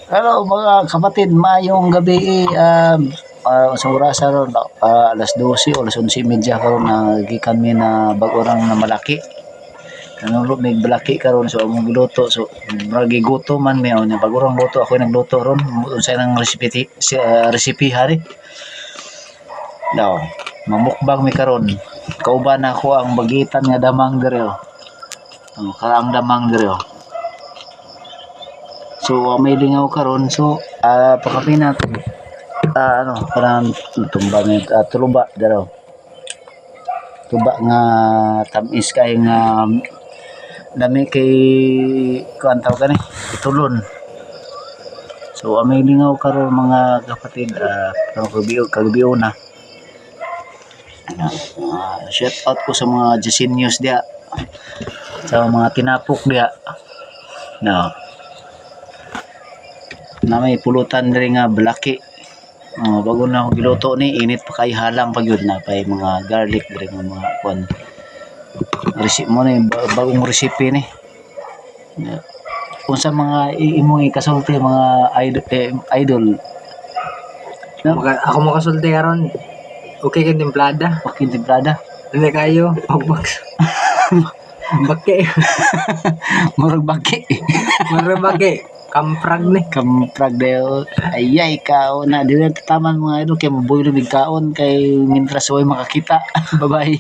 Hello mga kapatid, mayong gabi sa orasa ron, alas 12 o alas 11:30 karon na gikan mi na bag-orang na malaki. Kanulo may balaki karon so among giluto so murag gigutom man mi nya bag-orang luto ako nagluto ron unsay nang recipe hari. Daw, mamukbang mi karon. Kauban ako ang bagitan nga damang diri. Karaang damang diri. So may lingaw karon so pakapina parang tumba may tuluba daro. Tuba nga tamis kay nga dami kay kuan tawag kani tulon. So may lingaw karon mga kapatid kagbiyo na. Shout out ko sa mga Jasinius dia. Sa mga tinapok dia. No. Na may pulutan diri nga balaki. Bago na ako giluto ni init pa kay halang pag yun na pay mga garlic diri nga mga kuan. Recipe mo ni bagong recipe ni. Kung sa mga imong ikasulti mga idol. No? Ako mo kasulti karon. Okay kay templada. Okay templada. Dili kayo pagbox. Baki. Murag baki. Murag baki. Kamprag ni. Kamprag dayo. Ayay ka na dili taman mga idol kay mabuhay lumig kaon kay mintras way makakita. Bye-bye.